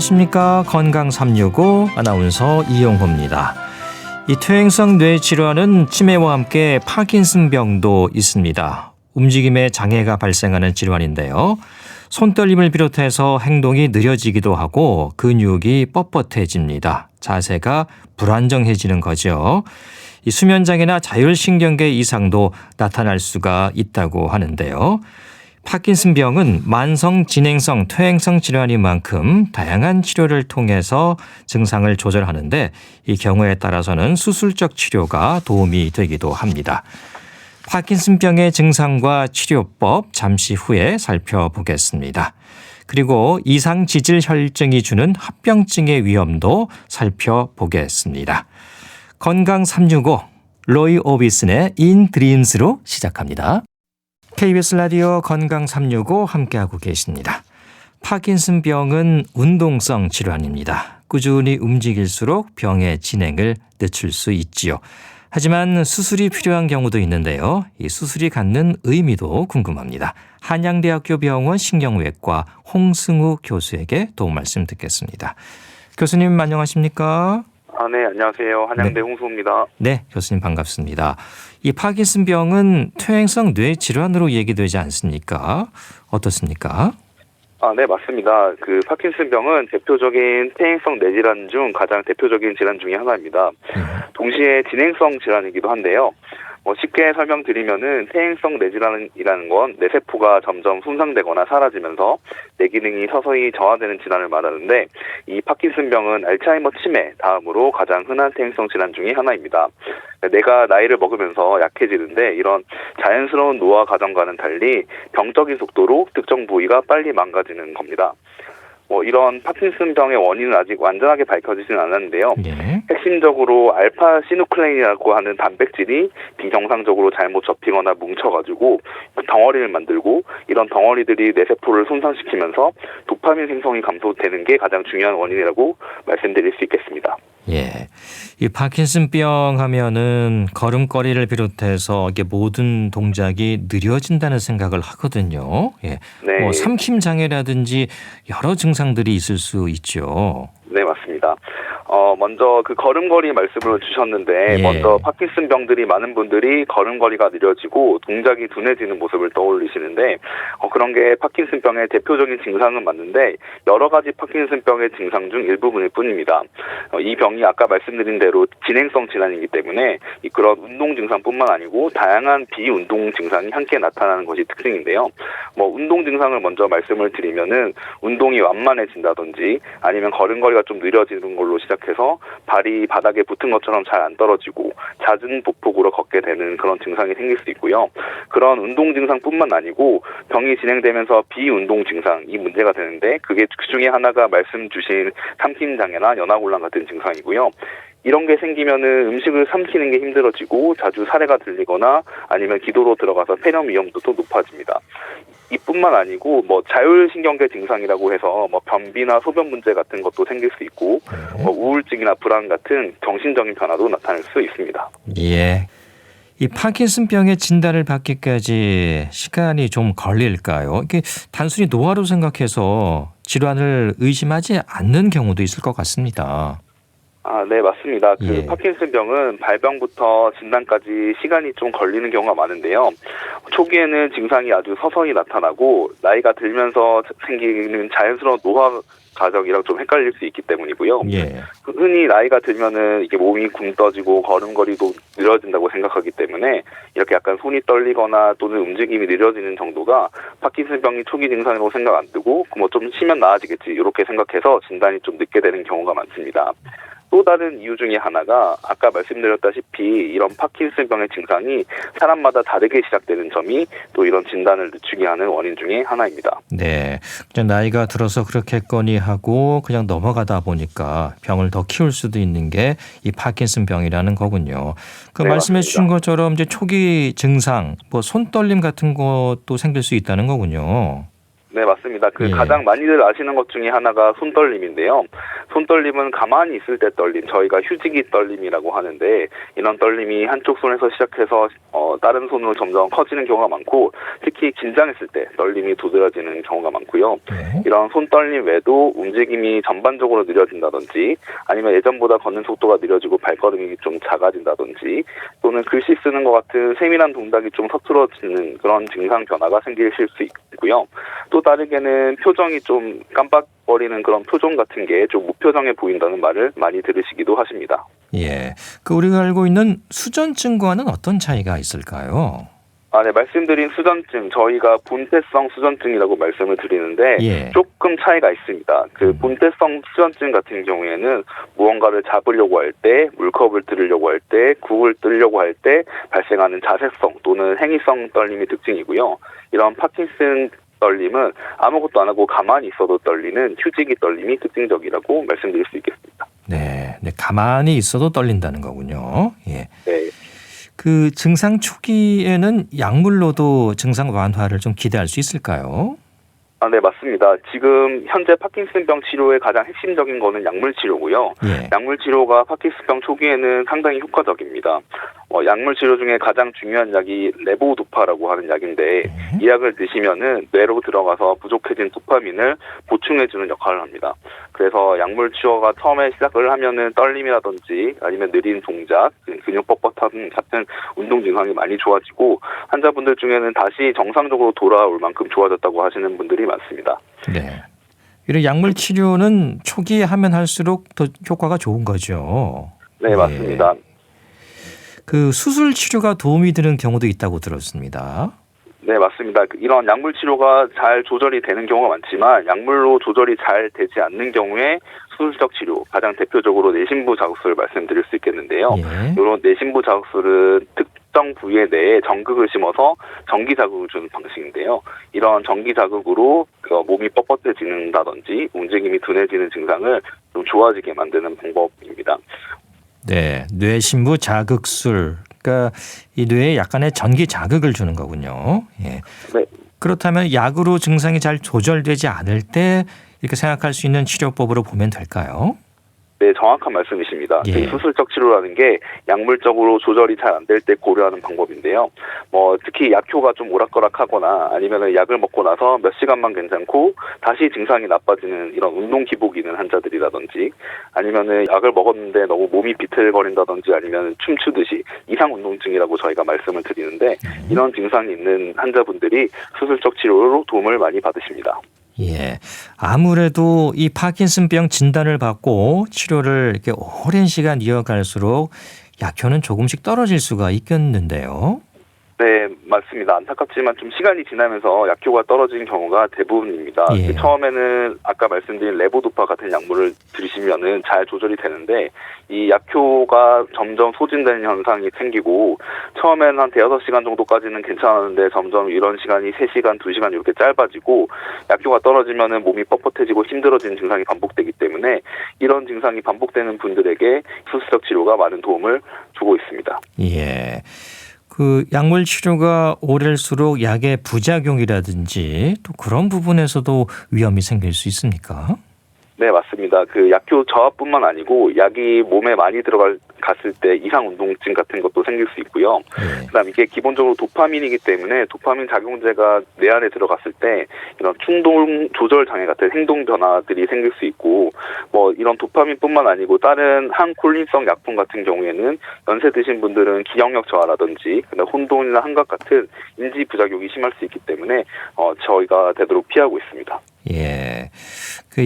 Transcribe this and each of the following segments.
안녕하십니까. 건강 365 아나운서 이용호입니다. 이 퇴행성 뇌질환은 치매와 함께 파킨슨병도 있습니다. 움직임에 장애가 발생하는 질환인데요. 손떨림을 비롯해서 행동이 느려지기도 하고 근육이 뻣뻣해집니다. 자세가 불안정해지는 거죠. 이 수면장애나 자율신경계 이상도 나타날 수가 있다고 하는데요. 파킨슨병은 만성 진행성 퇴행성 질환인 만큼 다양한 치료를 통해서 증상을 조절하는데 이 경우에 따라서는 수술적 치료가 도움이 되기도 합니다. 파킨슨병의 증상과 치료법 잠시 후에 살펴보겠습니다. 그리고 이상 지질 혈증이 주는 합병증의 위험도 살펴보겠습니다. 건강 365 로이 오비슨의 In Dreams로 시작합니다. KBS 라디오 건강 365 함께하고 계십니다. 파킨슨병은 운동성 질환입니다. 꾸준히 움직일수록 병의 진행을 늦출 수 있지요. 하지만 수술이 필요한 경우도 있는데요. 이 수술이 갖는 의미도 궁금합니다. 한양대학교 병원 신경외과 홍승우 교수에게 도움 말씀 듣겠습니다. 교수님 안녕하십니까? 네, 안녕하세요. 한양대 네. 홍수입니다. 네, 교수님 반갑습니다. 이 파킨슨병은 퇴행성 뇌질환으로 얘기되지 않습니까? 어떻습니까? 네, 맞습니다. 그 파킨슨병은 대표적인 퇴행성 뇌질환 중 가장 대표적인 질환 중에 하나입니다. 동시에 진행성 질환이기도 한데요. 쉽게 설명드리면은 퇴행성 뇌질환이라는 건 뇌세포가 점점 손상되거나 사라지면서 뇌 기능이 서서히 저하되는 질환을 말하는데, 이 파킨슨병은 알츠하이머 치매 다음으로 가장 흔한 퇴행성 질환 중에 하나입니다. 뇌가 나이를 먹으면서 약해지는데 이런 자연스러운 노화 과정과는 달리 병적인 속도로 특정 부위가 빨리 망가지는 겁니다. 이런 파킨슨병의 원인은 아직 완전하게 밝혀지진 않았는데요. 네. 핵심적으로 알파시누클레인이라고 하는 단백질이 비정상적으로 잘못 접히거나 뭉쳐가지고 덩어리를 만들고, 이런 덩어리들이 뇌세포를 손상시키면서 도파민 생성이 감소되는 게 가장 중요한 원인이라고 말씀드릴 수 있겠습니다. 예. 이 파킨슨병 하면은 걸음걸이를 비롯해서 이게 모든 동작이 느려진다는 생각을 하거든요. 예. 네. 삼킴 장애라든지 여러 증상들이 있을 수 있죠. 네, 맞습니다. 먼저 그 걸음걸이 말씀을 주셨는데, 예. 먼저 파킨슨병들이 많은 분들이 걸음걸이가 느려지고 동작이 둔해지는 모습을 떠올리시는데, 그런 게 파킨슨병의 대표적인 증상은 맞는데 여러 가지 파킨슨병의 증상 중 일부분일 뿐입니다. 이 병이 아까 말씀드린 대로 진행성 질환이기 때문에 그런 운동 증상뿐만 아니고 다양한 비운동 증상이 함께 나타나는 것이 특징인데요. 운동 증상을 먼저 말씀을 드리면은 운동이 완만해진다든지 아니면 걸음걸이가 좀 느려지는 걸로 시작해서 발이 바닥에 붙은 것처럼 잘 안 떨어지고 잦은 보폭으로 걷게 되는 그런 증상이 생길 수 있고요. 그런 운동 증상뿐만 아니고 병이 진행되면서 비운동 증상, 이 문제가 되는데 그게 그중에 하나가 말씀 주신 삼킴 장애나 연화곤란 같은 증상이고요. 이런 게 생기면은 음식을 삼키는 게 힘들어지고 자주 사례가 들리거나 아니면 기도로 들어가서 폐렴 위험도 또 높아집니다. 이뿐만 아니고 자율신경계 증상이라고 해서 변비나 소변 문제 같은 것도 생길 수 있고 우울증이나 불안 같은 정신적인 변화도 나타날 수 있습니다. 예. 이 파킨슨병의 진단을 받기까지 시간이 좀 걸릴까요? 이게 단순히 노화로 생각해서 질환을 의심하지 않는 경우도 있을 것 같습니다. 네, 맞습니다. 예. 파킨슨병은 발병부터 진단까지 시간이 좀 걸리는 경우가 많은데요. 초기에는 증상이 아주 서서히 나타나고 나이가 들면서 생기는 자연스러운 노화 과정이랑 좀 헷갈릴 수 있기 때문이고요. 예. 흔히 나이가 들면은 이게 몸이 굼 떠지고 걸음걸이도 느려진다고 생각하기 때문에 이렇게 약간 손이 떨리거나 또는 움직임이 느려지는 정도가 파킨슨병이 초기 증상이라고 생각 안 뜨고 좀 쉬면 나아지겠지 이렇게 생각해서 진단이 좀 늦게 되는 경우가 많습니다. 또 다른 이유 중에 하나가 아까 말씀드렸다시피 이런 파킨슨병의 증상이 사람마다 다르게 시작되는 점이 또 이런 진단을 늦추게 하는 원인 중에 하나입니다. 네. 그냥 나이가 들어서 그렇겠거니 하고 그냥 넘어가다 보니까 병을 더 키울 수도 있는 게 이 파킨슨병이라는 거군요. 그 네, 말씀해 맞습니다. 주신 것처럼 이제 초기 증상, 손떨림 같은 것도 생길 수 있다는 거군요. 네, 맞습니다. 예. 가장 많이들 아시는 것 중에 하나가 손떨림인데요. 손떨림은 가만히 있을 때 떨림, 저희가 휴지기 떨림이라고 하는데, 이런 떨림이 한쪽 손에서 시작해서 다른 손으로 점점 커지는 경우가 많고, 특히 긴장했을 때 떨림이 두드러지는 경우가 많고요. 네. 이런 손떨림 외에도 움직임이 전반적으로 느려진다든지, 아니면 예전보다 걷는 속도가 느려지고 발걸음이 좀 작아진다든지, 또는 글씨 쓰는 것 같은 세밀한 동작이 좀 서툴어지는 그런 증상 변화가 생기실 수 있고요. 또 다르게는 표정이 좀 깜빡거리는 그런 표정 같은 게 좀 무표정해 보인다는 말을 많이 들으시기도 하십니다. 예. 우리가 알고 있는 수전증과는 어떤 차이가 있을까요? 네, 말씀드린 수전증, 저희가 본태성 수전증이라고 말씀을 드리는데, 예. 조금 차이가 있습니다. 본태성 수전증 같은 경우에는 무언가를 잡으려고 할 때, 물컵을 들으려고 할 때, 국을 뜨려고 할 때 발생하는 자세성 또는 행위성 떨림이 특징이고요. 이런 파킨슨 떨림은 아무것도 안 하고 가만히 있어도 떨리는 휴지기 떨림이 특징적이라고 말씀드릴 수 있겠습니다. 네. 가만히 있어도 떨린다는 거군요. 예. 네. 증상 초기에는 약물로도 증상 완화를 좀 기대할 수 있을까요? 네, 맞습니다. 지금 현재 파킨슨병 치료의 가장 핵심적인 거는 약물 치료고요. 예. 약물 치료가 파킨슨병 초기에는 상당히 효과적입니다. 약물 치료 중에 가장 중요한 약이 레보도파라고 하는 약인데, 이 약을 드시면은 뇌로 들어가서 부족해진 도파민을 보충해주는 역할을 합니다. 그래서 약물 치료가 처음에 시작을 하면은 떨림이라든지 아니면 느린 동작, 근육 뻣뻣함 같은 운동 증상이 많이 좋아지고, 환자분들 중에는 다시 정상적으로 돌아올 만큼 좋아졌다고 하시는 분들이 많습니다. 네. 이런 약물 치료는 초기에 하면 할수록 더 효과가 좋은 거죠. 네, 맞습니다. 수술 치료가 도움이 되는 경우도 있다고 들었습니다. 네, 맞습니다. 이런 약물 치료가 잘 조절이 되는 경우가 많지만, 약물로 조절이 잘 되지 않는 경우에 수술적 치료, 가장 대표적으로 내심부 자극술을 말씀드릴 수 있겠는데요. 예. 이런 내심부 자극술은 특정 부위에 대해 전극을 심어서 전기 자극을 주는 방식인데요. 이런 전기 자극으로 몸이 뻣뻣해지는다든지 움직임이 둔해지는 증상을 좀 좋아지게 만드는 방법입니다. 네, 뇌심부 자극술. 그러니까 이 뇌에 약간의 전기 자극을 주는 거군요. 예. 네. 그렇다면 약으로 증상이 잘 조절되지 않을 때 이렇게 생각할 수 있는 치료법으로 보면 될까요? 네, 정확한 말씀이십니다. 예. 수술적 치료라는 게 약물적으로 조절이 잘 안 될 때 고려하는 방법인데요. 특히 약효가 좀 오락가락하거나 아니면 약을 먹고 나서 몇 시간만 괜찮고 다시 증상이 나빠지는 이런 운동 기복이 있는 환자들이라든지, 아니면은 약을 먹었는데 너무 몸이 비틀거린다든지 아니면 춤추듯이 이상 운동증이라고 저희가 말씀을 드리는데, 이런 증상이 있는 환자분들이 수술적 치료로 도움을 많이 받으십니다. 예. 아무래도 이 파킨슨병 진단을 받고 치료를 이렇게 오랜 시간 이어갈수록 약효는 조금씩 떨어질 수가 있겠는데요. 네, 맞습니다. 안타깝지만 좀 시간이 지나면서 약효가 떨어지는 경우가 대부분입니다. 예. 처음에는 아까 말씀드린 레보도파 같은 약물을 들으시면은 잘 조절이 되는데, 이 약효가 점점 소진되는 현상이 생기고, 처음에는 한 대여섯 시간 정도까지는 괜찮았는데 점점 이런 시간이 3시간, 2시간 이렇게 짧아지고, 약효가 떨어지면은 몸이 뻣뻣해지고 힘들어지는 증상이 반복되기 때문에, 이런 증상이 반복되는 분들에게 수술적 치료가 많은 도움을 주고 있습니다. 예. 약물 치료가 오래일수록 약의 부작용이라든지 또 그런 부분에서도 위험이 생길 수 있습니까? 네, 맞습니다. 약효 저하뿐만 아니고 약이 몸에 많이 들어갔을 때 이상 운동증 같은 것도 생길 수 있고요. 네. 그다음 이게 기본적으로 도파민이기 때문에 도파민 작용제가 뇌 안에 들어갔을 때 이런 충동 조절 장애 같은 행동 변화들이 생길 수 있고, 이런 도파민뿐만 아니고 다른 항콜린성 약품 같은 경우에는 연세 드신 분들은 기억력 저하라든지 혼돈이나 환각 같은 인지 부작용이 심할 수 있기 때문에 저희가 되도록 피하고 있습니다. 예.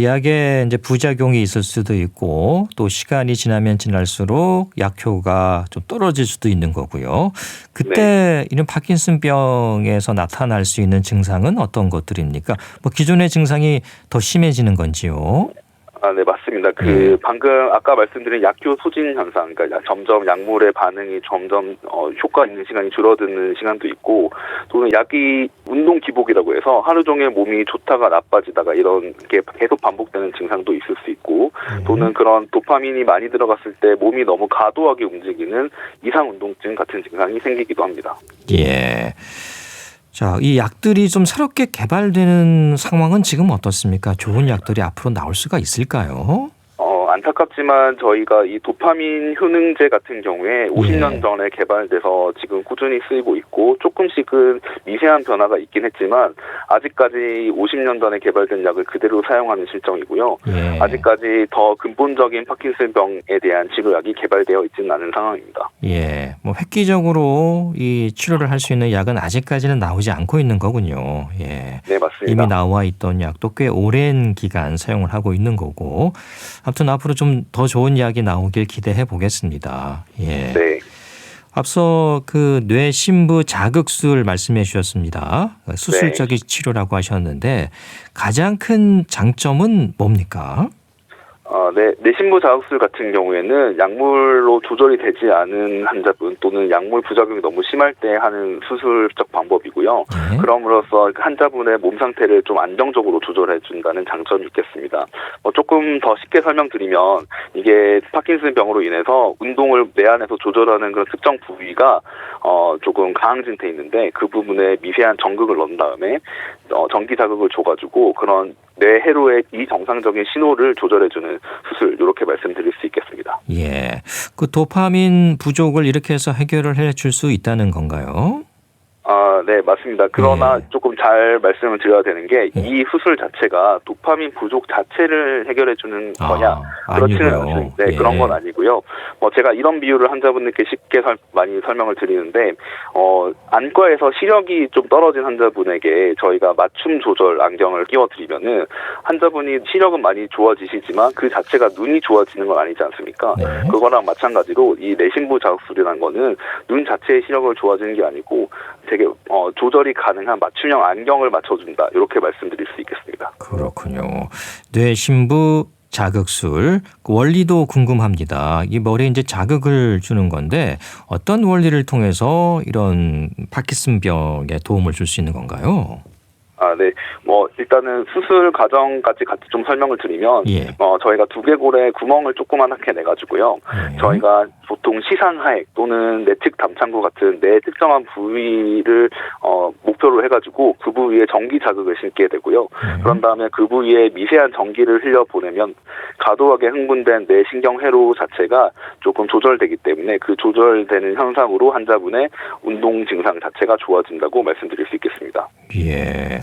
약에 이제 부작용이 있을 수도 있고 또 시간이 지나면 지날수록 약효가 좀 떨어질 수도 있는 거고요. 그때 이런 파킨슨병에서 나타날 수 있는 증상은 어떤 것들입니까? 기존의 증상이 더 심해지는 건지요? 네, 맞습니다. 방금 아까 말씀드린 약효 소진 현상, 그러니까 점점 약물의 반응이 점점 효과 있는 시간이 줄어드는 시간도 있고, 또는 약이 운동 기복이라고 해서 하루 종일 몸이 좋다가 나빠지다가 이런 게 계속 반복되는 증상도 있을 수 있고, 또는 그런 도파민이 많이 들어갔을 때 몸이 너무 과도하게 움직이는 이상 운동증 같은 증상이 생기기도 합니다. 예. 자, 이 약들이 좀 새롭게 개발되는 상황은 지금 어떻습니까? 좋은 약들이 앞으로 나올 수가 있을까요? 안타깝지만 저희가 이 도파민 효능제 같은 경우에 50년 전에 개발돼서 지금 꾸준히 쓰이고 있고 조금씩은 미세한 변화가 있긴 했지만 아직까지 50년 전에 개발된 약을 그대로 사용하는 실정이고요. 예. 아직까지 더 근본적인 파킨슨병에 대한 치료약이 개발되어 있지는 않은 상황입니다. 예, 뭐 획기적으로 이 치료를 할 수 있는 약은 아직까지는 나오지 않고 있는 거군요. 예. 네, 맞습니다. 이미 나와 있던 약도 꽤 오랜 기간 사용을 하고 있는 거고, 아무튼 앞으로 좀 더 좋은 약이 나오길 기대해 보겠습니다. 예. 네. 앞서 그 뇌신부 자극술 말씀해 주셨습니다. 수술적인 치료라고 하셨는데 가장 큰 장점은 뭡니까? 뇌신부 자극술 같은 경우에는 약물로 조절이 되지 않은 환자분 또는 약물 부작용이 너무 심할 때 하는 수술적 방법이고요. 네. 그럼으로써 환자분의 몸 상태를 좀 안정적으로 조절해 준다는 장점이 있겠습니다. 조금 더 쉽게 설명드리면 이게 파킨슨병으로 인해서 운동을 뇌 안에서 조절하는 그런 특정 부위가 조금 강항진돼 있는데 그 부분에 미세한 전극을 넣은 다음에 전기 자극을 줘가지고 그런 뇌 회로의 비정상적인 신호를 조절해주는 수술 이렇게 말씀드릴 수 있겠습니다. 예, 그 도파민 부족을 이렇게 해서 해결을 해줄 수 있다는 건가요? 네, 맞습니다. 그러나 조금 잘 말씀을 드려야 되는 게 이 수술 자체가 도파민 부족 자체를 해결해주는 거냐 그렇지는 아니고요. 않습니다. 네, 그런 건 아니고요. 제가 이런 비유를 환자분들께 쉽게 많이 설명을 드리는데 안과에서 시력이 좀 떨어진 환자분에게 저희가 맞춤 조절 안경을 끼워드리면은 환자분이 시력은 많이 좋아지시지만 그 자체가 눈이 좋아지는 건 아니지 않습니까? 네. 그거랑 마찬가지로 이 내신부 자극술이라는 거는 눈 자체의 시력을 좋아지는 게 아니고 되게 조절이 가능한 맞춤형 안경을 맞춰준다 이렇게 말씀드릴 수 있겠습니다. 그렇군요. 뇌신부 자극술 그 원리도 궁금합니다. 이 머리에 이제 자극을 주는 건데 어떤 원리를 통해서 이런 파킨슨병에 도움을 줄 수 있는 건가요? 네. 일단은 수술 과정까지 같이 좀 설명을 드리면, 예. 저희가 두개골에 구멍을 조그맣게 내가지고요. 저희가 보통 시상하액 또는 내측 담창구 같은 내 특정한 부위를, 목표로 해가지고 그 부위에 전기 자극을 심게 되고요. 그런 다음에 그 부위에 미세한 전기를 흘려보내면 과도하게 흥분된 내 신경회로 자체가 조금 조절되기 때문에 그 조절되는 현상으로 환자분의 운동 증상 자체가 좋아진다고 말씀드릴 수 있겠습니다. 예.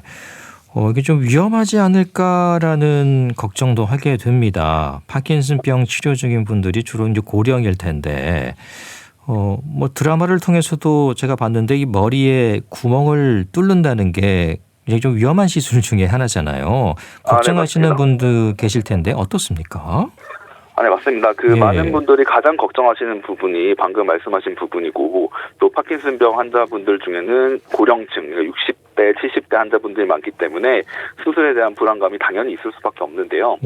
이게 좀 위험하지 않을까라는 걱정도 하게 됩니다. 파킨슨병 치료 중인 분들이 주로 이제 고령일 텐데, 드라마를 통해서도 제가 봤는데 이 머리에 구멍을 뚫는다는 게 굉장히 좀 위험한 시술 중에 하나잖아요. 걱정하시는 네, 분들 계실 텐데 어떻습니까? 네, 맞습니다. 많은 분들이 가장 걱정하시는 부분이 방금 말씀하신 부분이고, 또 파킨슨병 환자분들 중에는 고령층, 60대, 70대 환자분들이 많기 때문에 수술에 대한 불안감이 당연히 있을 수밖에 없는데요.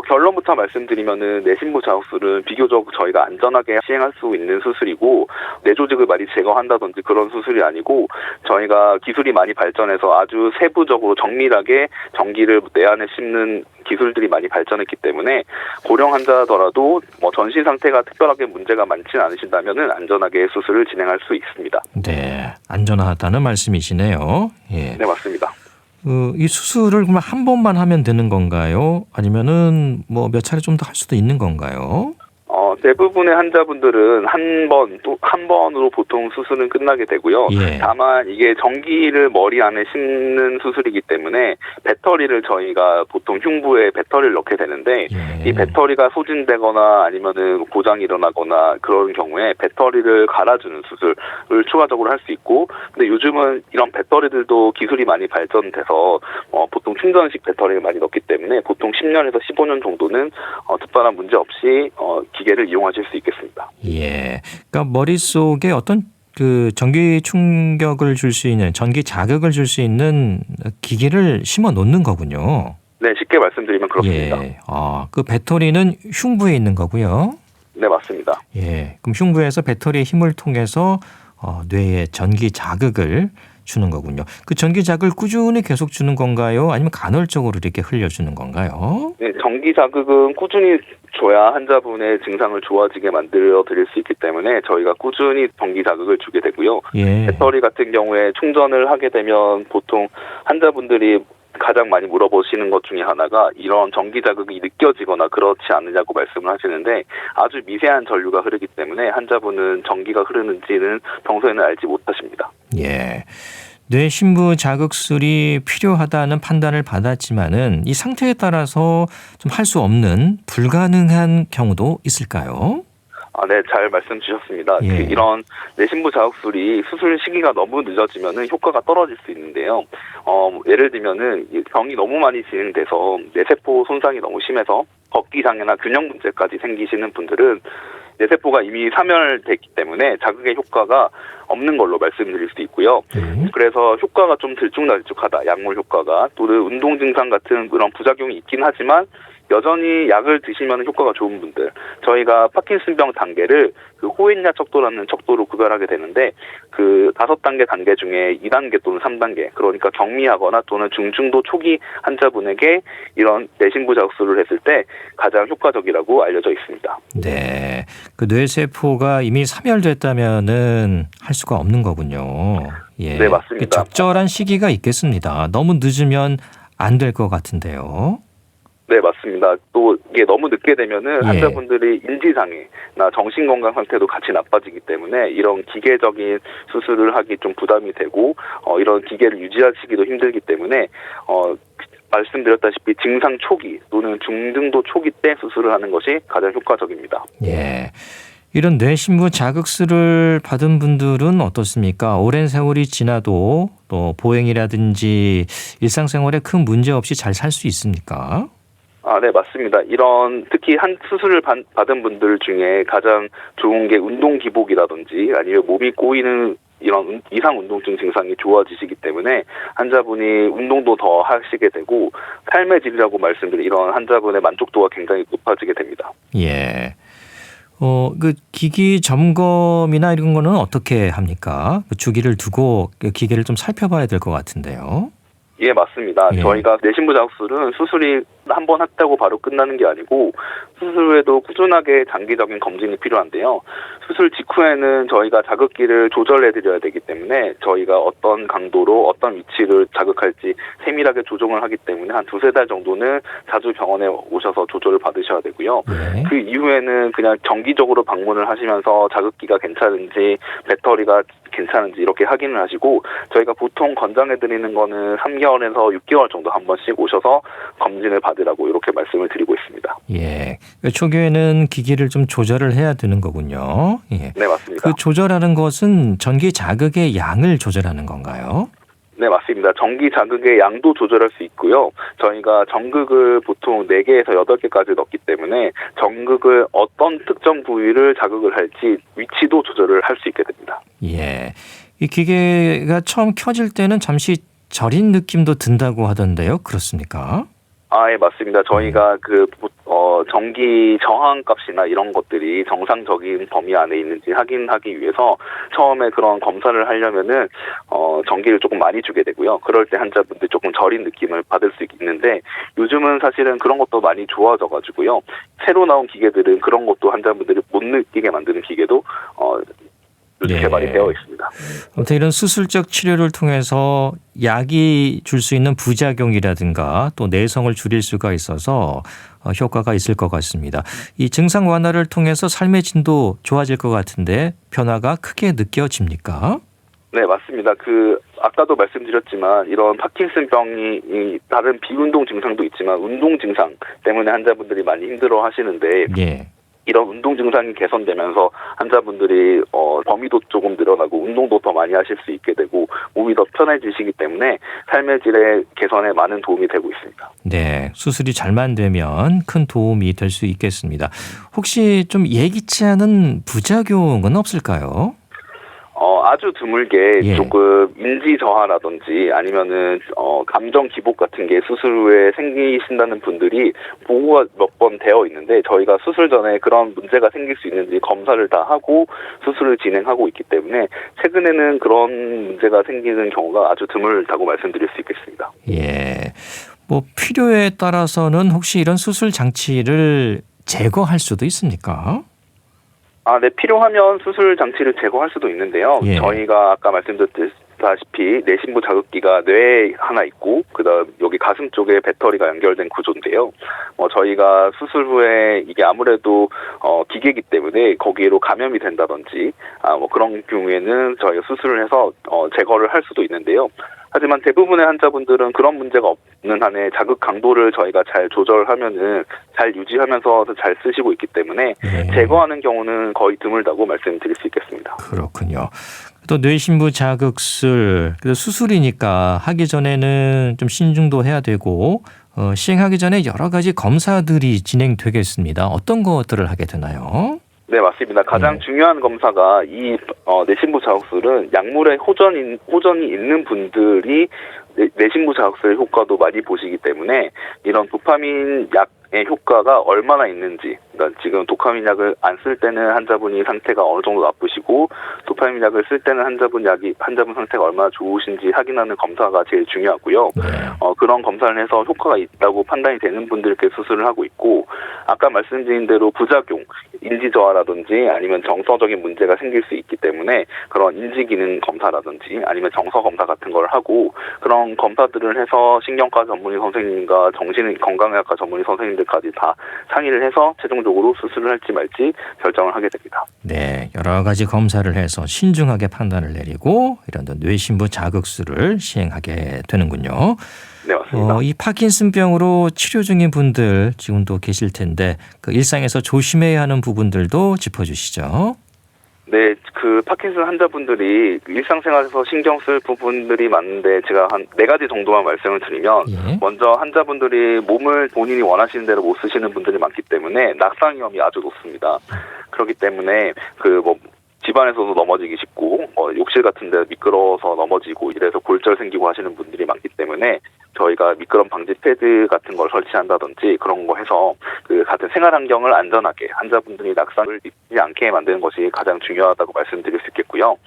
결론부터 말씀드리면은 내신부 자극술은 비교적 저희가 안전하게 시행할 수 있는 수술이고, 뇌조직을 많이 제거한다든지 그런 수술이 아니고, 저희가 기술이 많이 발전해서 아주 세부적으로 정밀하게 전기를 뇌 안에 심는 기술들이 많이 발전했기 때문에 고령 환자더라도 전신 상태가 특별하게 문제가 많지는 않으신다면은 안전하게 수술을 진행할 수 있습니다. 네, 안전하다는 말씀이시네요. 예. 네, 맞습니다. 이 수술을 그러면 한 번만 하면 되는 건가요? 아니면은 몇 차례 좀 더 할 수도 있는 건가요? 대부분의 환자분들은 한 번으로 보통 수술은 끝나게 되고요. 예. 다만 이게 전기를 머리 안에 심는 수술이기 때문에 배터리를 저희가 보통 흉부에 배터리를 넣게 되는데 이 배터리가 소진되거나 아니면은 고장이 일어나거나 그런 경우에 배터리를 갈아주는 수술을 추가적으로 할 수 있고, 근데 요즘은 이런 배터리들도 기술이 많이 발전돼서 보통 충전식 배터리를 많이 넣기 때문에 보통 10년에서 15년 정도는 특별한 문제 없이 기계를 이용하실 수 있겠습니다. 예. 그러니까 머릿속에 어떤 그 전기 충격을 줄 수 있는, 전기 자극을 줄 수 있는 기기를 심어 놓는 거군요. 네, 쉽게 말씀드리면 그렇습니다. 예. 그 배터리는 흉부에 있는 거고요. 네, 맞습니다. 예. 그럼 흉부에서 배터리의 힘을 통해서 뇌에 전기 자극을 주는 거군요. 그 전기 자극을 꾸준히 계속 주는 건가요? 아니면 간헐적으로 이렇게 흘려주는 건가요? 네, 전기 자극은 꾸준히 줘야 환자분의 증상을 좋아지게 만들어 드릴 수 있기 때문에 저희가 꾸준히 정기 자극을 주게 되고요. 예. 배터리 같은 경우에 충전을 하게 되면 보통 환자분들이 가장 많이 물어보시는 것 중에 하나가 이런 전기 자극이 느껴지거나 그렇지 않느냐고 말씀을 하시는데 아주 미세한 전류가 흐르기 때문에 환자분은 전기가 흐르는지는 평소에는 알지 못하십니다. 예. 뇌신부 자극술이 필요하다는 판단을 받았지만은 이 상태에 따라서 좀 할 수 없는 불가능한 경우도 있을까요? 네, 잘 말씀 주셨습니다. 예. 이런 뇌신부 자극술이 수술 시기가 너무 늦어지면은 효과가 떨어질 수 있는데요. 예를 들면은 이 병이 너무 많이 진행돼서 뇌세포 손상이 너무 심해서 걷기 장애나 균형 문제까지 생기시는 분들은 뇌세포가 이미 사멸됐기 때문에 자극의 효과가 없는 걸로 말씀드릴 수 있고요. 그래서 효과가 좀 들쭉날쭉하다. 약물 효과가 또는 운동 증상 같은 그런 부작용이 있긴 하지만 여전히 약을 드시면 효과가 좋은 분들, 저희가 파킨슨병 단계를 그 호인야 척도라는 척도로 구별하게 되는데 그 5단계 단계 중에 2단계 또는 3단계, 그러니까 경미하거나 또는 중증도 초기 환자분에게 이런 뇌신부 자극술을 했을 때 가장 효과적이라고 알려져 있습니다. 네, 그 뇌세포가 이미 사멸됐다면은 할 수가 없는 거군요. 예. 네, 맞습니다. 적절한 시기가 있겠습니다. 너무 늦으면 안 될 것 같은데요. 네, 맞습니다. 또 이게 너무 늦게 되면은 예. 환자분들이 인지장애나 정신건강 상태도 같이 나빠지기 때문에 이런 기계적인 수술을 하기 좀 부담이 되고 이런 기계를 유지하시기도 힘들기 때문에 말씀드렸다시피 증상 초기 또는 중등도 초기 때 수술을 하는 것이 가장 효과적입니다. 예. 이런 뇌신부 자극술을 받은 분들은 어떻습니까? 오랜 세월이 지나도 또 보행이라든지 일상생활에 큰 문제 없이 잘 살 수 있습니까? 네, 맞습니다. 이런 특히 한 수술을 받은 분들 중에 가장 좋은 게 운동 기복이라든지 아니면 몸이 꼬이는 이런 이상 운동증 증상이 좋아지시기 때문에 환자분이 운동도 더 하시게 되고 삶의 질이라고 말씀드린 이런 환자분의 만족도가 굉장히 높아지게 됩니다. 예. 그 기기 점검이나 이런 거는 어떻게 합니까? 그 주기를 두고 그 기계를 좀 살펴봐야 될 것 같은데요. 예, 맞습니다. 예. 저희가 뇌신부 자극술은 수술이 한 번 했다고 바로 끝나는 게 아니고 수술 후에도 꾸준하게 장기적인 검진이 필요한데요. 수술 직후에는 저희가 자극기를 조절해드려야 되기 때문에 저희가 어떤 강도로 어떤 위치를 자극할지 세밀하게 조정을 하기 때문에 한 2-3달 정도는 자주 병원에 오셔서 조절을 받으셔야 되고요. 예. 그 이후에는 그냥 정기적으로 방문을 하시면서 자극기가 괜찮은지 배터리가 괜찮은지 이렇게 확인을 하시고 저희가 보통 권장해드리는 거는 3개월에서 6개월 정도 한 번씩 오셔서 검진을 받으라고 이렇게 말씀을 드리고 있습니다. 예. 초기에는 기기를 좀 조절을 해야 되는 거군요. 예. 네, 맞습니다. 그 조절하는 것은 전기 자극의 양을 조절하는 건가요? 네, 맞습니다. 전기 자극의 양도 조절할 수 있고요. 저희가 전극을 보통 4개에서 8개까지 넣기 때문에 전극을 어떤 특정 부위를 자극을 할지 위치도 조절을 할 수 있게 됩니다. 예. 이 기계가 처음 켜질 때는 잠시 저린 느낌도 든다고 하던데요. 그렇습니까? 예, 맞습니다. 저희가 전기 저항 값이나 이런 것들이 정상적인 범위 안에 있는지 확인하기 위해서 처음에 그런 검사를 하려면은 전기를 조금 많이 주게 되고요. 그럴 때 환자분들 조금 저린 느낌을 받을 수 있는데 요즘은 사실은 그런 것도 많이 좋아져가지고요. 새로 나온 기계들은 그런 것도 환자분들이 못 느끼게 만드는 기계도 요즘 개발이 되어 있습니다. 아무튼 이런 수술적 치료를 통해서 약이 줄 수 있는 부작용이라든가 또 내성을 줄일 수가 있어서 효과가 있을 것 같습니다. 이 증상 완화를 통해서 삶의 질도 좋아질 것 같은데 변화가 크게 느껴집니까? 네, 맞습니다. 아까도 말씀드렸지만 이런 파킨슨병이 다른 비운동 증상도 있지만 운동 증상 때문에 환자분들이 많이 힘들어 하시는데 예. 이런 운동 증상이 개선되면서 환자분들이 범위도 조금 늘어나고 운동도 더 많이 하실 수 있게 되고 몸이 더 편해지시기 때문에 삶의 질의 개선에 많은 도움이 되고 있습니다. 네, 수술이 잘만 되면 큰 도움이 될 수 있겠습니다. 혹시 좀 예기치 않은 부작용은 없을까요? 아주 드물게 예. 조금 인지 저하라든지 아니면은 감정 기복 같은 게 수술 후에 생기신다는 분들이 보고가 몇 번 되어 있는데 저희가 수술 전에 그런 문제가 생길 수 있는지 검사를 다 하고 수술을 진행하고 있기 때문에 최근에는 그런 문제가 생기는 경우가 아주 드물다고 말씀드릴 수 있겠습니다. 예. 필요에 따라서는 혹시 이런 수술 장치를 제거할 수도 있습니까? 네, 필요하면 수술 장치를 제거할 수도 있는데요. 예. 저희가 아까 말씀드렸다시피 내심부 자극기가 뇌에 하나 있고, 그다음 여기 가슴 쪽에 배터리가 연결된 구조인데요. 저희가 수술 후에 이게 아무래도 기계이기 때문에 거기로 감염이 된다든지, 그런 경우에는 저희가 수술을 해서 제거를 할 수도 있는데요. 하지만 대부분의 환자분들은 그런 문제가 없는 한에 자극 강도를 저희가 잘 조절하면은 잘 유지하면서 잘 쓰시고 있기 때문에 제거하는 경우는 거의 드물다고 말씀드릴 수 있겠습니다. 그렇군요. 또 뇌신부 자극술, 그래서 수술이니까 하기 전에는 좀 신중도 해야 되고 시행하기 전에 여러 가지 검사들이 진행되겠습니다. 어떤 것들을 하게 되나요? 네, 맞습니다. 가장 중요한 검사가 이 내심부 자극술은 약물에 호전이 있는 분들이 내심부 자극술 효과도 많이 보시기 때문에 이런 도파민 약의 효과가 얼마나 있는지, 그러니까 지금 도파민 약을 안 쓸 때는 환자분이 상태가 어느 정도 나쁘시고 도파민 약을 쓸 때는 환자분 상태가 얼마나 좋으신지 확인하는 검사가 제일 중요하고요. 그런 검사를 해서 효과가 있다고 판단이 되는 분들께 수술을 하고 있고, 아까 말씀드린 대로 부작용, 인지 저하라든지 아니면 정서적인 문제가 생길 수 있기 때문에 그런 인지 기능 검사라든지 아니면 정서 검사 같은 걸 하고, 그런 검사들을 해서 신경과 전문의 선생님과 건강의학과 전문의 선생님들까지 다 상의를 해서 최종적으로 수술을 할지 말지 결정을 하게 됩니다. 네, 여러 가지 검사를 해서 신중하게 판단을 내리고 이런 뇌신부 자극술을 시행하게 되는군요. 네, 맞습니다. 이 파킨슨병으로 치료 중인 분들 지금도 계실 텐데 그 일상에서 조심해야 하는 부분들도 짚어주시죠. 네, 그 파킨슨 환자분들이 일상생활에서 신경 쓸 부분들이 많은데 제가 한 4가지 정도만 말씀을 드리면, 먼저 환자분들이 몸을 본인이 원하시는 대로 못 쓰시는 분들이 많기 때문에 낙상 위험이 아주 높습니다. 그렇기 때문에 집안에서도 넘어지기 쉽고 욕실 같은 데 미끄러워서 넘어지고 이래서 골절 생기고 하시는 분들이 많기 때문에 저희가 미끄럼 방지 패드 같은 걸 설치한다든지 그런 거 해서 그 같은 생활 환경을 안전하게 환자분들이 낙상을 입지 않게 만드는 것이 가장 중요하다고 말씀드릴 수 있겠고요.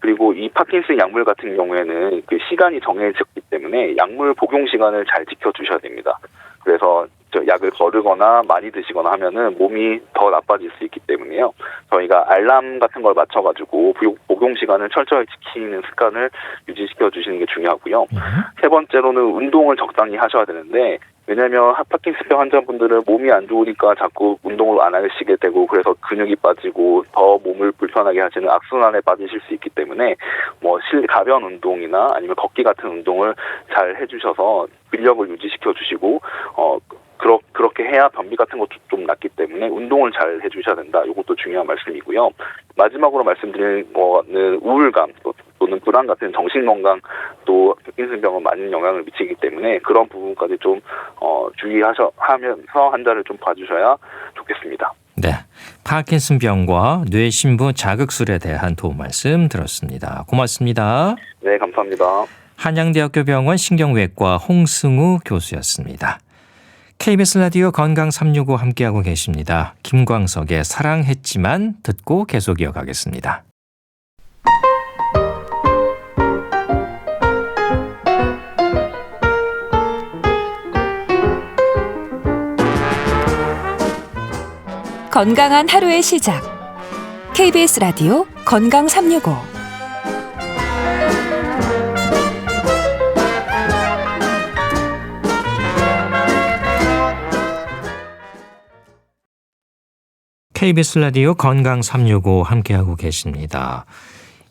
그리고 이 파킨슨 약물 같은 경우에는 그 시간이 정해졌기 때문에 약물 복용 시간을 잘 지켜주셔야 됩니다. 그래서 약을 거르거나 많이 드시거나 하면은 몸이 더 나빠질 수 있기 때문에요. 저희가 알람 같은 걸 맞춰가지고 복용 시간을 철저히 지키는 습관을 유지시켜 주시는 게 중요하고요. 세 번째로는 운동을 적당히 하셔야 되는데, 왜냐하면 파킨슨병 환자분들은 몸이 안 좋으니까 자꾸 운동을 안 하시게 되고 그래서 근육이 빠지고 더 몸을 불편하게 하시는 악순환에 빠지실 수 있기 때문에 가벼운 운동이나 아니면 걷기 같은 운동을 잘 해주셔서 근력을 유지시켜 주시고 그렇게 해야 변비 같은 것도 좀 낫기 때문에 운동을 잘 해주셔야 된다. 이것도 중요한 말씀이고요. 마지막으로 말씀드리는 거는 우울감 또는 불안 같은 정신건강 또 파킨슨병은 많은 영향을 미치기 때문에 그런 부분까지 좀 주의하면서 환자를 좀 봐주셔야 좋겠습니다. 네, 파킨슨병과 뇌신부 자극술에 대한 도움 말씀 들었습니다. 고맙습니다. 네, 감사합니다. 한양대학교 병원 신경외과 홍승우 교수였습니다. KBS 라디오 건강 365 함께하고 계십니다. 김광석의 사랑했지만 듣고 계속 이어가겠습니다. 건강한 하루의 시작. KBS 라디오 건강 365. KBS 라디오 건강 365 함께하고 계십니다.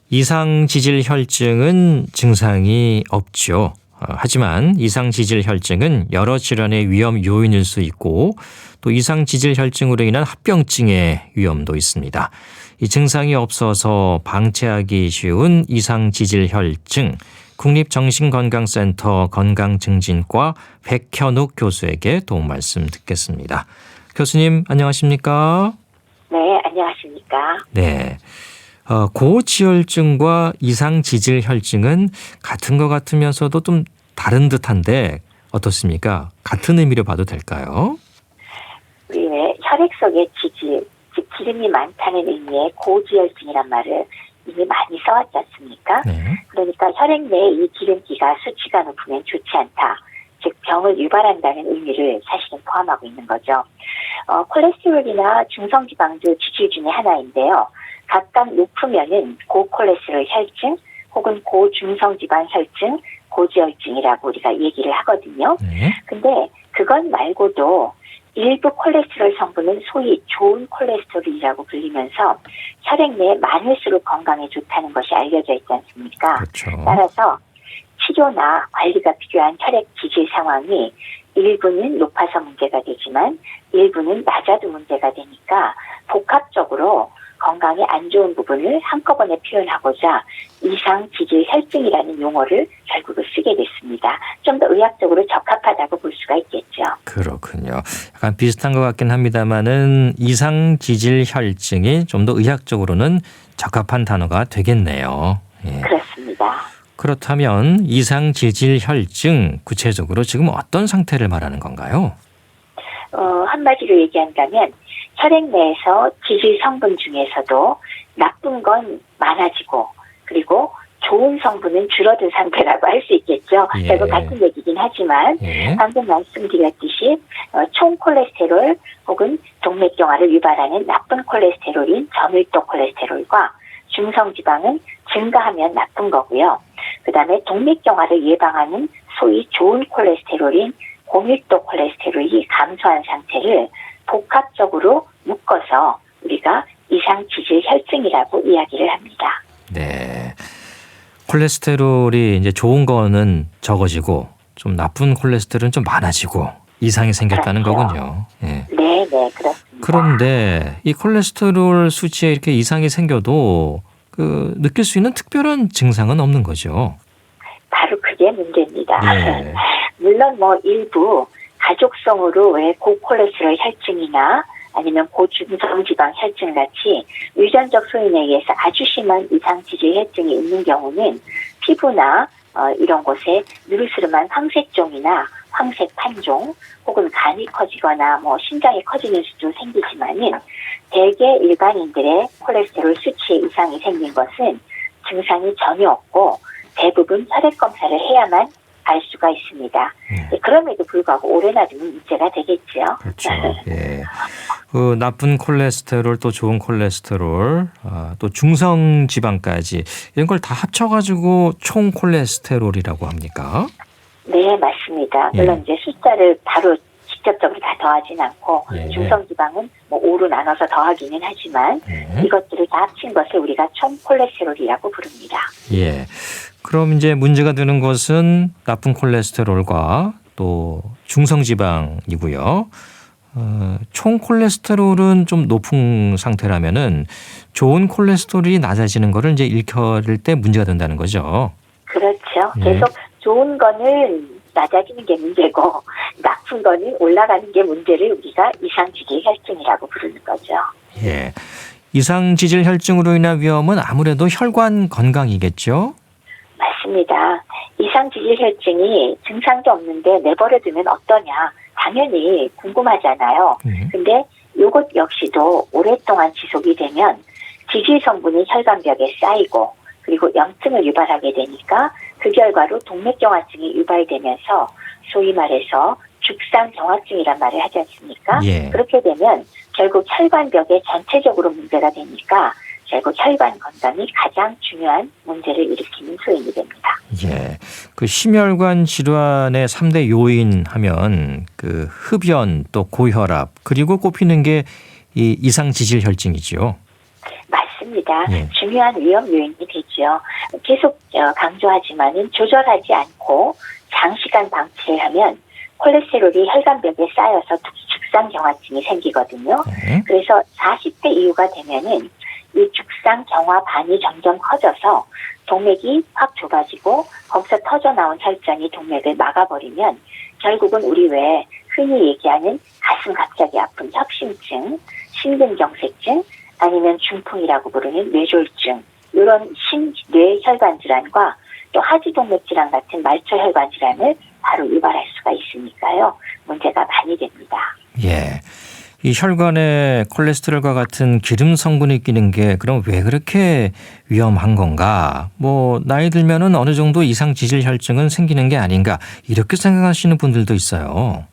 이상지질혈증은 증상이 없죠. 하지만 이상지질혈증은 여러 질환의 위험 요인일 수 있고 또 이상지질혈증으로 인한 합병증의 위험도 있습니다. 이 증상이 없어서 방치하기 쉬운 이상지질혈증, 국립정신건강센터 건강증진과 백현욱 교수에게 도움 말씀 듣겠습니다. 교수님 안녕하십니까? 네, 안녕하십니까? 네. 고지혈증과 이상지질혈증은 같은 것 같으면서도 좀 다른 듯한데 어떻습니까? 같은 의미로 봐도 될까요? 우리 혈액 속에 지질, 즉 기름이 많다는 의미의 고지혈증이란 말을 이미 많이 써왔지 않습니까? 네. 그러니까 혈액 내에 이 기름기가 수치가 높으면 좋지 않다. 즉 병을 유발한다는 의미를 사실은 포함하고 있는 거죠. 콜레스테롤이나 중성지방도 지질 중에 하나인데요. 각각 높으면은 고콜레스테롤 혈증 혹은 고중성지방 혈증, 고지혈증이라고 우리가 얘기를 하거든요. 네. 근데 그것 말고도 일부 콜레스테롤 성분은 소위 좋은 콜레스테롤이라고 불리면서 혈액 내에 많을수록 건강에 좋다는 것이 알려져 있지 않습니까? 그렇죠. 따라서 치료나 관리가 필요한 혈액 지질 상황이 일부는 높아서 문제가 되지만 일부는 낮아도 문제가 되니까 복합적으로 건강에 안 좋은 부분을 한꺼번에 표현하고자 이상 지질 혈증이라는 용어를 결국은 쓰게 됐습니다. 좀 더 의학적으로 적합하다고 볼 수가 있겠죠. 그렇군요. 약간 비슷한 것 같긴 합니다만은 이상 지질 혈증이 좀 더 의학적으로는 적합한 단어가 되겠네요. 예. 그렇습니다. 그렇다면 이상 지질 혈증 구체적으로 지금 어떤 상태를 말하는 건가요? 한마디로 얘기한다면 혈액 내에서 지질 성분 중에서도 나쁜 건 많아지고 그리고 좋은 성분은 줄어든 상태라고 할 수 있겠죠. 예. 결국 같은 얘기긴 하지만 예. 방금 말씀드렸듯이 총 콜레스테롤 혹은 동맥경화를 유발하는 나쁜 콜레스테롤인 저밀도 콜레스테롤과 중성지방은 증가하면 나쁜 거고요. 그다음에 동맥경화를 예방하는 소위 좋은 콜레스테롤인 고밀도 콜레스테롤이 감소한 상태를 복합적으로 묶어서 우리가 이상 지질 혈증이라고 이야기를 합니다. 네. 콜레스테롤이 이제 좋은 거는 적어지고 좀 나쁜 콜레스테롤은 좀 많아지고 이상이 생겼다는 그렇죠. 거군요. 예. 네, 그렇습니다. 그런데 이 콜레스테롤 수치에 이렇게 이상이 생겨도 느낄 수 있는 특별한 증상은 없는 거죠. 바로 그게 문제입니다. 예. 물론 일부 가족성으로 왜 고콜레스테롤 혈증이나 아니면 고중성지방 혈증 같이 유전적 소인에 의해서 아주 심한 이상지질 혈증이 있는 경우는 피부나 이런 곳에 누르스름한 황색종이나 황색 판종 혹은 간이 커지거나 심장이 커지는 수도 생기지만은 대개 일반인들의 콜레스테롤 수치에 이상이 생긴 것은 증상이 전혀 없고 대부분 혈액 검사를 해야만 알 수가 있습니다. 그럼에도 불구하고 오래 놔두면 문제가 되겠죠. 그렇죠. 예. 나쁜 콜레스테롤 또 좋은 콜레스테롤 또 중성 지방까지 이런 걸 다 합쳐가지고 총 콜레스테롤이라고 합니까? 네, 맞습니다. 예. 물론 이제 숫자를 바로 직접적으로 다 더하진 않고 예. 중성지방은 5로 나눠서 더하기는 하지만 예. 이것들을 다 합친 것을 우리가 총 콜레스테롤이라고 부릅니다. 예. 그럼 이제 문제가 되는 것은 나쁜 콜레스테롤과 또 중성지방이고요. 총 콜레스테롤은 좀 높은 상태라면은 좋은 콜레스테롤이 낮아지는 거를 이제 일컬을 때 문제가 된다는 거죠. 그렇죠. 예. 계속 좋은 거는 낮아지는 게 문제고 나쁜 거는 올라가는 게 문제를 우리가 이상지질 혈증이라고 부르는 거죠. 예. 이상지질 혈증으로 인한 위험은 아무래도 혈관 건강이겠죠? 맞습니다. 이상지질 혈증이 증상도 없는데 내버려 두면 어떠냐 당연히 궁금하잖아요. 근데 이것 역시도 오랫동안 지속이 되면 지질 성분이 혈관벽에 쌓이고 그리고 염증을 유발하게 되니까 그 결과로 동맥경화증이 유발되면서 소위 말해서 죽상경화증이란 말을 하지 않습니까? 예. 그렇게 되면 결국 혈관벽에 전체적으로 문제가 되니까 결국 혈관 건강이 가장 중요한 문제를 일으키는 소인이 됩니다. 예. 심혈관 질환의 3대 요인 하면 흡연 또 고혈압 그리고 꼽히는 게 이 이상지질 혈증이죠. 맞습니다. 예. 중요한 위험 요인이 되죠. 계속 강조하지만은 조절하지 않고 장시간 방치를 하면 콜레스테롤이 혈관벽에 쌓여서 죽상경화증이 생기거든요. 네. 그래서 40대 이후가 되면은 이 죽상경화반이 점점 커져서 동맥이 확 좁아지고 거기서 터져나온 혈전이 동맥을 막아버리면 결국은 우리 왜 흔히 얘기하는 가슴 갑자기 아픈 협심증, 심근경색증 아니면 중풍이라고 부르는 뇌졸중 이런 뇌혈관 질환과 또 하지동맥 질환 같은 말초혈관 질환을 바로 유발할 수가 있으니까요. 문제가 많이 됩니다. 예. 이 혈관에 콜레스테롤과 같은 기름 성분이 끼는 게 그럼 왜 그렇게 위험한 건가? 나이 들면은 어느 정도 이상 지질 혈증은 생기는 게 아닌가? 이렇게 생각하시는 분들도 있어요.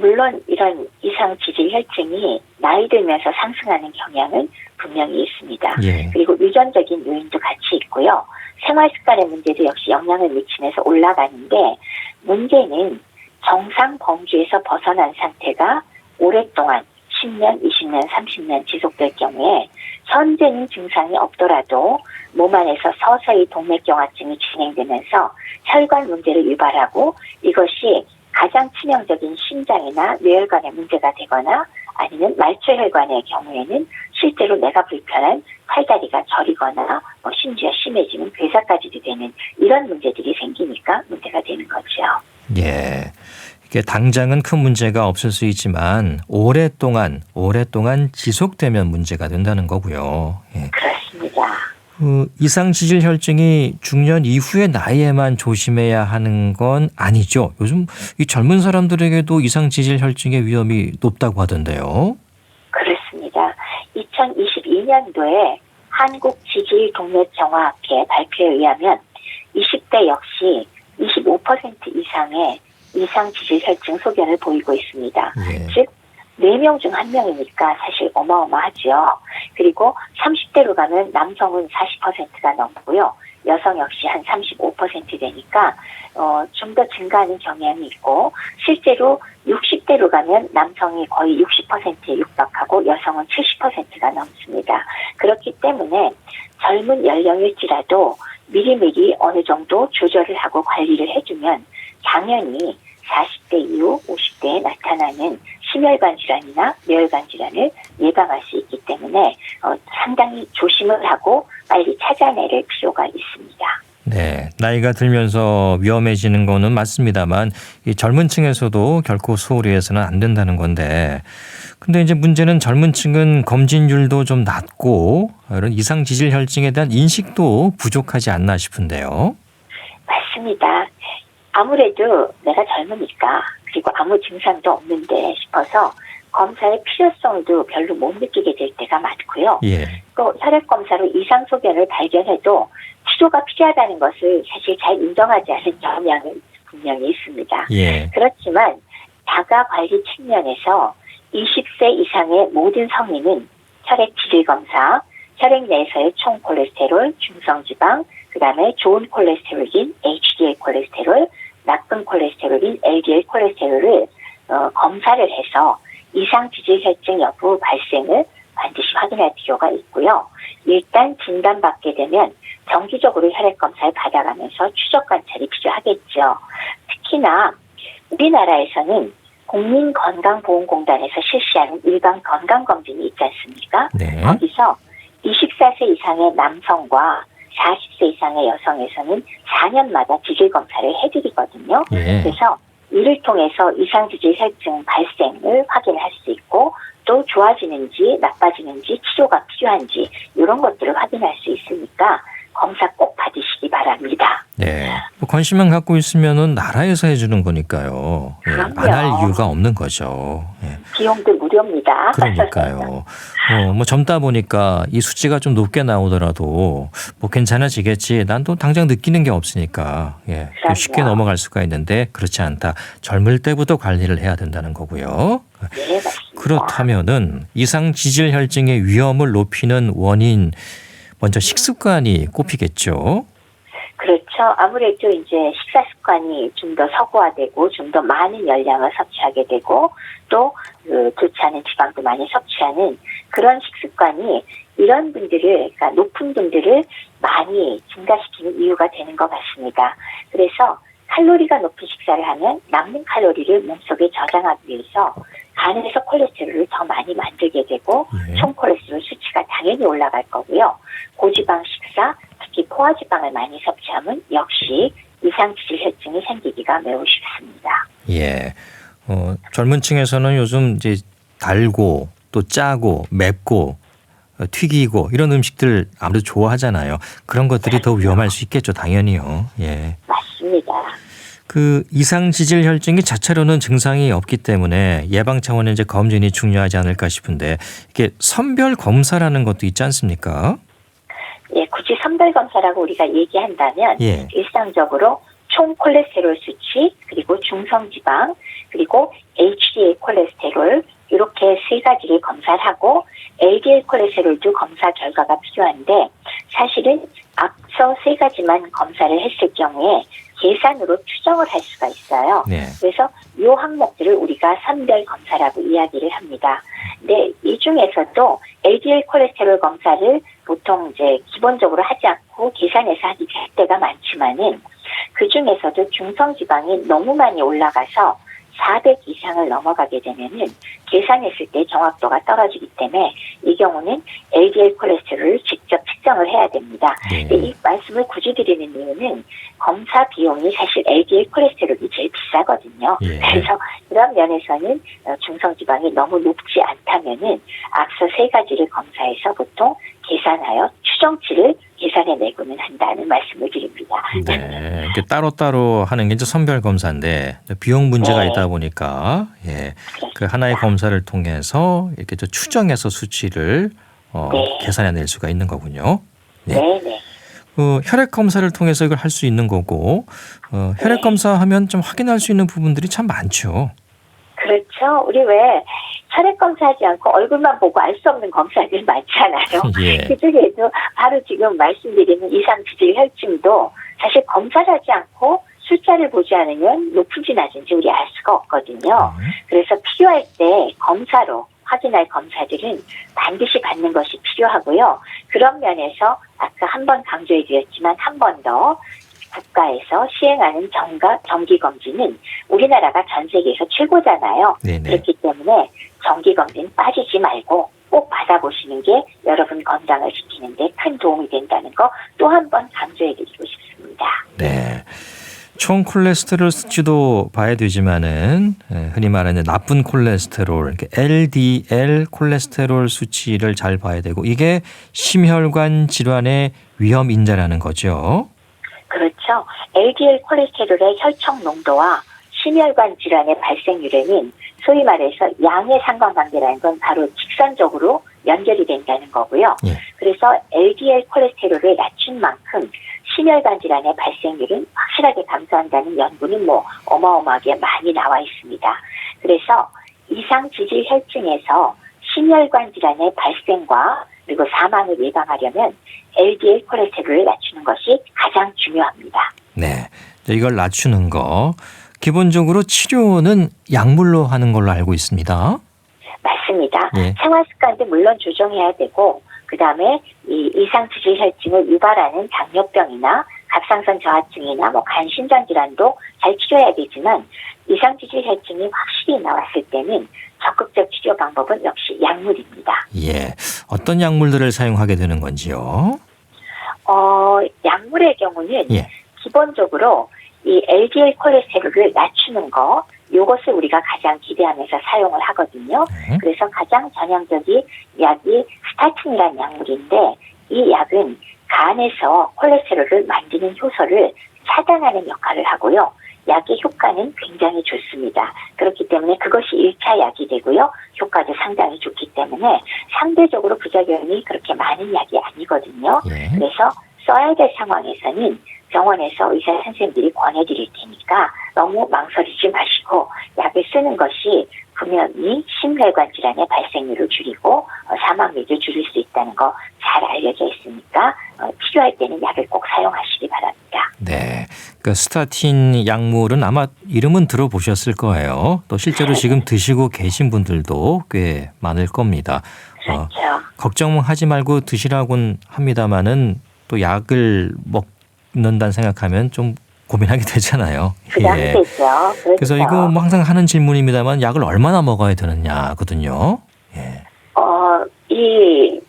물론 이런 이상 지질 혈증이 나이 들면서 상승하는 경향은 분명히 있습니다. 예. 그리고 유전적인 요인도 같이 있고요. 생활 습관의 문제도 역시 영향을 미치면서 올라가는데 문제는 정상 범주에서 벗어난 상태가 오랫동안 10년, 20년, 30년 지속될 경우에 현재는 증상이 없더라도 몸 안에서 서서히 동맥경화증이 진행되면서 혈관 문제를 유발하고 이것이 가장 치명적인 심장이나 뇌혈관에 문제가 되거나 아니면 말초혈관의 경우에는 실제로 내가 불편한 팔다리가 저리거나 심지어 심해지면 괴사까지도 되는 이런 문제들이 생기니까 문제가 되는 거죠. 예. 이게 당장은 큰 문제가 없을 수 있지만 오랫동안 지속되면 문제가 된다는 거고요. 예. 그렇습니다. 이상 지질 혈증이 중년 이후의 나이에만 조심해야 하는 건 아니죠. 요즘 이 젊은 사람들에게도 이상 지질 혈증의 위험이 높다고 하던데요. 그렇습니다. 2022년도에 한국지질동맥경화학회 발표에 의하면 20대 역시 25% 이상의 이상 지질 혈증 소견을 보이고 있습니다. 예. 즉 4명 중 1명이니까 사실 어마어마하죠. 그리고 30대로 가면 남성은 40%가 넘고요. 여성 역시 한 35% 되니까 좀 더 증가하는 경향이 있고 실제로 60대로 가면 남성이 거의 60%에 육박하고 여성은 70%가 넘습니다. 그렇기 때문에 젊은 연령일지라도 미리미리 어느 정도 조절을 하고 관리를 해주면 당연히 40대 이후 50대에 나타나는 심혈관 질환이나 뇌혈관 질환을 예방할 수 있기 때문에 상당히 조심을 하고 빨리 찾아낼 필요가 있습니다. 네, 나이가 들면서 위험해지는 거는 맞습니다만 이 젊은 층에서도 결코 소홀히 해서는 안 된다는 건데 근데 이제 문제는 젊은 층은 검진율도 좀 낮고 이런 이상 지질 혈증에 대한 인식도 부족하지 않나 싶은데요. 맞습니다. 아무래도 내가 젊으니까 그리고 아무 증상도 없는데 싶어서 검사의 필요성도 별로 못 느끼게 될 때가 많고요. 예. 또 혈액검사로 이상 소견을 발견해도 치료가 필요하다는 것을 사실 잘 인정하지 않은 경향은 분명히 있습니다. 예. 그렇지만 자가관리 측면에서 20세 이상의 모든 성인은 혈액 지질검사, 혈액 내에서의 총 콜레스테롤, 중성지방, 그다음에 좋은 콜레스테롤인 HDL 콜레스테롤, 나쁜 콜레스테롤인 LDL 콜레스테롤을 검사를 해서 이상 지질 혈증 여부 발생을 반드시 확인할 필요가 있고요. 일단 진단받게 되면 정기적으로 혈액 검사를 받아가면서 추적 관찰이 필요하겠죠. 특히나 우리나라에서는 국민건강보험공단에서 실시하는 일반 건강검진이 있지 않습니까? 네. 거기서 24세 이상의 남성과 40세 이상의 여성에서는 4년마다 지질검사를 해드리거든요. 예. 그래서 이를 통해서 이상지질 혈증 발생을 확인할 수 있고 또 좋아지는지 나빠지는지 치료가 필요한지 이런 것들을 확인할 수 있으니까 검사 꼭 받으시기 바랍니다. 네. 뭐 관심만 갖고 있으면은 나라에서 해주는 거니까요. 예. 그럼요. 안 할 이유가 없는 거죠. 예. 비용도 무료입니다. 그러니까요. 뭐 젊다 보니까 이 수치가 좀 높게 나오더라도 뭐 괜찮아지겠지. 난 또 당장 느끼는 게 없으니까 예. 그럼요. 쉽게 넘어갈 수가 있는데 그렇지 않다. 젊을 때부터 관리를 해야 된다는 거고요. 네, 맞습니다. 그렇다면은 이상 지질 혈증의 위험을 높이는 원인 먼저 식습관이 꼽히겠죠. 그렇죠. 아무래도 이제 식사 습관이 좀 더 서구화되고 좀 더 많은 열량을 섭취하게 되고 또 좋지 않은 지방도 많이 섭취하는 그런 식습관이 이런 분들을 그러니까 높은 분들을 많이 증가시키는 이유가 되는 것 같습니다. 그래서 칼로리가 높은 식사를 하면 남는 칼로리를 몸속에 저장하기 위해서 간에서 콜레스테롤을 더 많이 만들게 되고 네. 총 콜레스테롤 수치가 당연히 올라갈 거고요. 고지방 식사, 특히 포화지방을 많이 섭취하면 역시 이상지질 혈증이 생기기가 매우 쉽습니다. 예. 젊은 층에서는 요즘 이제 달고 또 짜고 맵고 튀기고 이런 음식들 아무래도 좋아하잖아요. 그런 것들이 더 위험할 수 있겠죠. 당연히요. 예. 맞습니다. 그 이상 지질 혈증이 자체로는 증상이 없기 때문에 예방 차원의 이제 검진이 중요하지 않을까 싶은데 이게 선별 검사라는 것도 있지 않습니까? 예, 굳이 선별 검사라고 우리가 얘기한다면 예. 일상적으로 총 콜레스테롤 수치, 그리고 중성지방, 그리고 HDL 콜레스테롤 이렇게 세 가지를 검사를 하고 LDL 콜레스테롤도 검사 결과가 필요한데 사실은 앞서 세 가지만 검사를 했을 경우에 계산으로 추정을 할 수가 있어요. 네. 그래서 이 항목들을 우리가 선별 검사라고 이야기를 합니다. 근데 이 중에서도 LDL 콜레스테롤 검사를 보통 이제 기본적으로 하지 않고 계산해서 하기 할 때가 많지만은 그 중에서도 중성지방이 너무 많이 올라가서 400 이상을 넘어가게 되면은 계산했을 때 정확도가 떨어지기 때문에 이 경우는 LDL 콜레스테롤을 직접 측정을 해야 됩니다. 네. 근데 이 말씀을 굳이 드리는 이유는 검사 비용이 사실 LDL 콜레스테롤이 제일 비싸거든요. 예. 그래서 그런 면에서는 중성지방이 너무 높지 않다면은 앞서 세 가지를 검사해서 보통 계산하여 추정치를 계산해내고는 한다는 말씀을 드립니다. 네, 이렇게 따로따로 하는 게 이제 선별 검사인데 비용 문제가 네. 있다 보니까 그렇습니다. 그 하나의 검사를 통해서 이렇게 좀 추정해서 수치를 네. 계산해낼 수가 있는 거군요. 네. 네네. 혈액 검사를 통해서 이걸 할 수 있는 거고 혈액 네. 검사하면 좀 확인할 수 있는 부분들이 참 많죠. 그렇죠. 우리 왜 혈액 검사하지 않고 얼굴만 보고 알 수 없는 검사들 많잖아요. 예. 그중에도 바로 지금 말씀드리는 이상지질 혈증도 사실 검사를 하지 않고 숫자를 보지 않으면 높은지 낮은지 우리 알 수가 없거든요. 그래서 필요할 때 검사로 확인할 검사들은 반드시 받는 것이 필요하고요. 그런 면에서 아까 한 번 강조해드렸지만 한 번 더 국가에서 시행하는 정기검진은 우리나라가 전 세계에서 최고잖아요. 네네. 그렇기 때문에 정기검진 빠지지 말고 꼭 받아보시는 게 여러분 건강을 지키는 데 큰 도움이 된다는 거 또 한 번 강조해드리고 싶습니다. 네. 총 콜레스테롤 수치도 봐야 되지만은 흔히 말하는 나쁜 콜레스테롤, LDL 콜레스테롤 수치를 잘 봐야 되고 이게 심혈관 질환의 위험 인자라는 거죠. 그렇죠. LDL 콜레스테롤의 혈청 농도와 심혈관 질환의 발생률에는 소위 말해서 양의 상관관계라는 건 바로 직선적으로 연결이 된다는 거고요. 예. 그래서 LDL 콜레스테롤을 낮춘 만큼 심혈관 질환의 발생률은 확실하게 감소한다는 연구는 어마어마하게 많이 나와 있습니다. 그래서 이상지질 혈증에서 심혈관 질환의 발생과 그리고 사망을 예방하려면 LDL 콜레스테롤을 낮추는 것이 가장 중요합니다. 네. 이걸 낮추는 거. 기본적으로 치료는 약물로 하는 걸로 알고 있습니다. 맞습니다. 예. 생활 습관도 물론 조정해야 되고 그다음에 이 이상지질 혈증을 유발하는 당뇨병이나 갑상선 저하증이나 간 신장 질환도 잘 치료해야 되지만 이상지질 혈증이 확실히 나왔을 때는 적극적 치료 방법은 역시 약물입니다. 예. 어떤 약물들을 사용하게 되는 건지요? 약물의 경우는 예. 기본적으로 이 LDL 콜레스테롤을 낮추는 거 요것을 우리가 가장 기대하면서 사용을 하거든요. 네. 그래서 가장 전형적인 약이 스타틴이라는 약물인데 이 약은 간에서 콜레스테롤을 만드는 효소를 차단하는 역할을 하고요. 약의 효과는 굉장히 좋습니다. 그렇기 때문에 그것이 1차 약이 되고요. 효과도 상당히 좋기 때문에 상대적으로 부작용이 그렇게 많은 약이 아니거든요. 예. 그래서 써야 될 상황에서는 병원에서 의사 선생님들이 권해드릴 테니까 너무 망설이지 마시고 약을 쓰는 것이 분명히 심혈관 질환의 발생률을 줄이고 사망률을 줄일 수 있다는 거 잘 알려져 있으니까 필요할 때는 약을 꼭 사용하시기 바랍니다. 네. 그 스타틴 약물은 아마 이름은 들어보셨을 거예요. 또 실제로 지금 드시고 계신 분들도 꽤 많을 겁니다. 그렇죠. 걱정하지 말고 드시라고는 합니다마는 또 약을 먹는다는 생각하면 좀 고민하게 되잖아요. 부담되죠. 그렇죠. 그래서 이거 항상 하는 질문입니다만 약을 얼마나 먹어야 되느냐거든요. 예. 이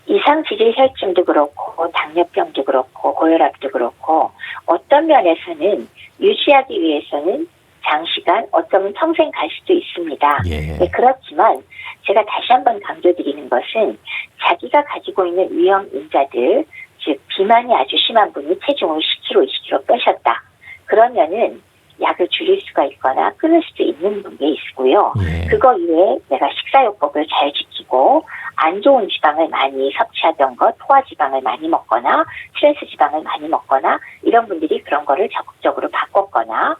이상지질 혈증도 그렇고 당뇨병도 그렇고 고혈압도 그렇고 어떤 면에서는 유지하기 위해서는 장시간 어쩌면 평생 갈 수도 있습니다. 예. 네, 그렇지만 제가 다시 한번 강조드리는 것은 자기가 가지고 있는 위험 인자들 즉 비만이 아주 심한 분이 체중을 10kg, 20kg 빼셨다. 그러면은 약을 줄일 수가 있거나 끊을 수도 있는 게 있고요. 예. 그거 이외에 내가 식사요법을 잘 지키고 안 좋은 지방을 많이 섭취하던 것, 포화지방을 많이 먹거나 트랜스지방을 많이 먹거나 이런 분들이 그런 거를 적극적으로 바꿨거나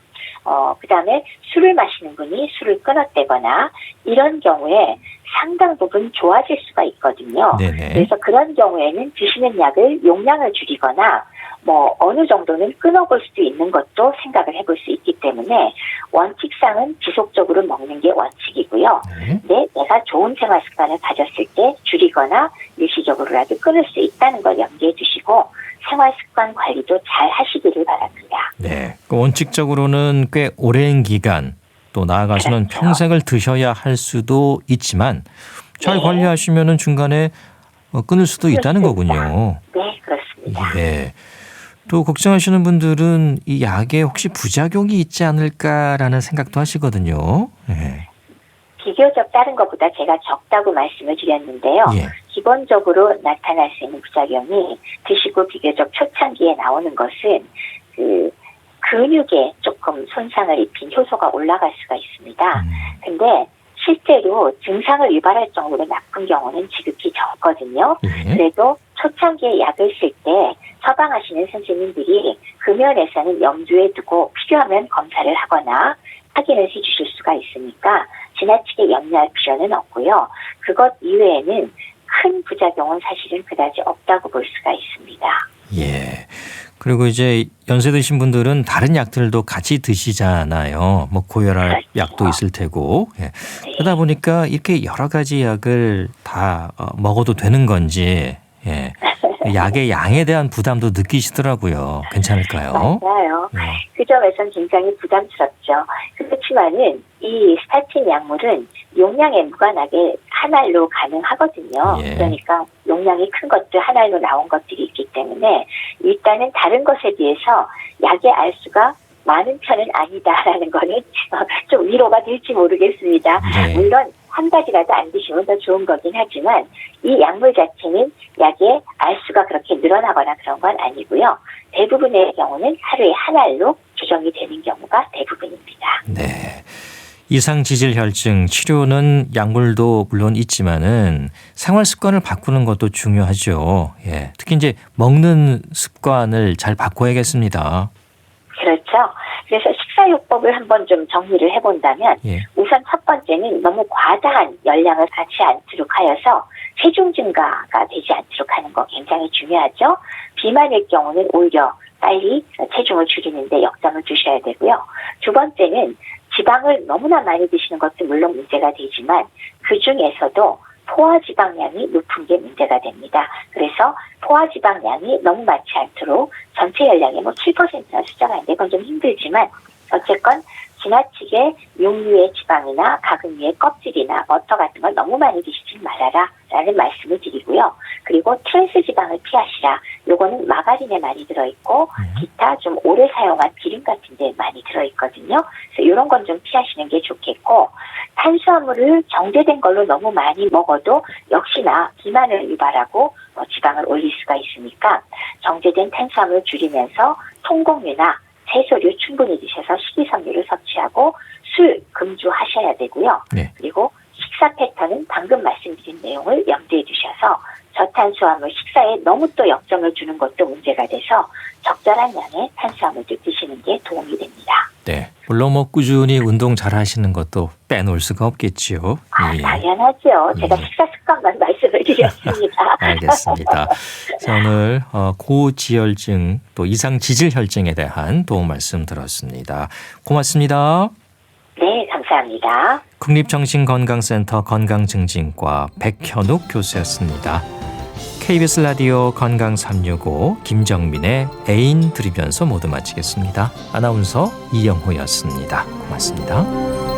그다음에 술을 마시는 분이 술을 끊었대거나 이런 경우에 상당 부분 좋아질 수가 있거든요. 네네. 그래서 그런 경우에는 드시는 약을 용량을 줄이거나 어느 정도는 끊어볼 수도 있는 것도 생각을 해볼 수 있기 때문에 원칙상은 지속적으로 먹는 게 원칙이고요. 네. 내가 좋은 생활 습관을 가졌을 때 줄이거나 일시적으로라도 끊을 수 있다는 걸 염두에 두시고 생활 습관 관리도 잘 하시기를 바랍니다. 네. 원칙적으로는 꽤 오랜 기간 또 나아가서는 그렇죠. 평생을 드셔야 할 수도 있지만 잘 네. 관리하시면은 중간에 끊을 수도 있다는 거군요. 네, 그렇습니다. 예. 또 걱정하시는 분들은 이 약에 혹시 부작용이 있지 않을까라는 생각도 하시거든요. 예. 비교적 다른 것보다 제가 적다고 말씀을 드렸는데요. 예. 기본적으로 나타날 수 있는 부작용이 드시고 비교적 초창기에 나오는 것은 근육에 조금 손상을 입힌 효소가 올라갈 수가 있습니다. 근데 실제로 증상을 유발할 정도로 나쁜 경우는 지극히 적거든요. 예. 그래도 초창기에 약을 쓸 때 처방하시는 선생님들이 금연에서는 염두에 두고 필요하면 검사를 하거나 확인을 해주실 수가 있으니까 지나치게 염려할 필요는 없고요. 그것 이외에는 큰 부작용은 사실은 그다지 없다고 볼 수가 있습니다. 예. 그리고 이제 연세 드신 분들은 다른 약들도 같이 드시잖아요. 고혈압 그렇죠. 약도 있을 테고. 예. 네. 그러다 보니까 이렇게 여러 가지 약을 다 먹어도 되는 건지, 예. 약의 양에 대한 부담도 느끼시더라고요. 괜찮을까요? 맞아요. 예. 그 점에서는 굉장히 부담스럽죠. 그렇지만은 이 스타틴 약물은 용량에 무관하게 한 알로 가능하거든요. 예. 그러니까 용량이 큰 것들 한 알로 나온 것들이 있기 때문에 일단은 다른 것에 비해서 약의 알수가 많은 편은 아니다라는 거는 좀 위로가 될지 모르겠습니다. 네. 물론 한 가지라도 안 드시면 더 좋은 거긴 하지만 이 약물 자체는 약의 알수가 그렇게 늘어나거나 그런 건 아니고요. 대부분의 경우는 하루에 한 알로 조정이 되는 경우가 대부분입니다. 네. 이상지질혈증 치료는 약물도 물론 있지만은 생활 습관을 바꾸는 것도 중요하죠. 예. 특히 이제 먹는 습관을 잘 바꿔야겠습니다. 그렇죠. 그래서 식사요법을 한번 좀 정리를 해본다면 예. 우선 첫 번째는 너무 과다한 열량을 갖지 않도록 하여서 체중 증가가 되지 않도록 하는 거 굉장히 중요하죠. 비만일 경우는 오히려 빨리 체중을 줄이는데 역점을 두셔야 되고요. 두 번째는 지방을 너무나 많이 드시는 것도 물론 문제가 되지만 그중에서도 포화지방량이 높은 게 문제가 됩니다. 그래서 포화지방량이 너무 많지 않도록 전체 열량의 7%나 수정하는데 그건 좀 힘들지만 어쨌건 지나치게 육류의 지방이나 가금류의 껍질이나 버터 같은 걸 너무 많이 드시지 말아라 라는 말씀을 드리고요. 그리고 트랜스 지방을 피하시라. 요거는 마가린에 많이 들어있고 기타 좀 오래 사용한 기름 같은 데 많이 들어있거든요. 그래서 이런 건 좀 피하시는 게 좋겠고 탄수화물을 정제된 걸로 너무 많이 먹어도 역시나 비만을 유발하고 지방을 올릴 수가 있으니까 정제된 탄수화물을 줄이면서 통곡류나 채소류 충분히 드셔서 식이섬유를 섭취하고 술 금주하셔야 되고요. 네. 그리고 식사 패턴은 방금 말씀드린 내용을 염두에 두셔서 저탄수화물 식사에 너무 또 역점을 주는 것도 문제가 돼서 적절한 양의 탄수화물도 드시는 게 도움이 됩니다. 네. 물론 꾸준히 운동 잘 하시는 것도 빼놓을 수가 없겠지요. 예. 당연하죠. 제가 예. 식사 습관만 말씀을 드렸습니다. 알겠습니다. 자, 오늘 고지혈증 또 이상지질혈증에 대한 도움 말씀 들었습니다. 고맙습니다. 네, 감사합니다. 국립정신건강센터 건강증진과 백현욱 교수였습니다. KBS 라디오 건강 365 김정민의 애인 들으면서 모두 마치겠습니다. 아나운서 이영호였습니다. 고맙습니다.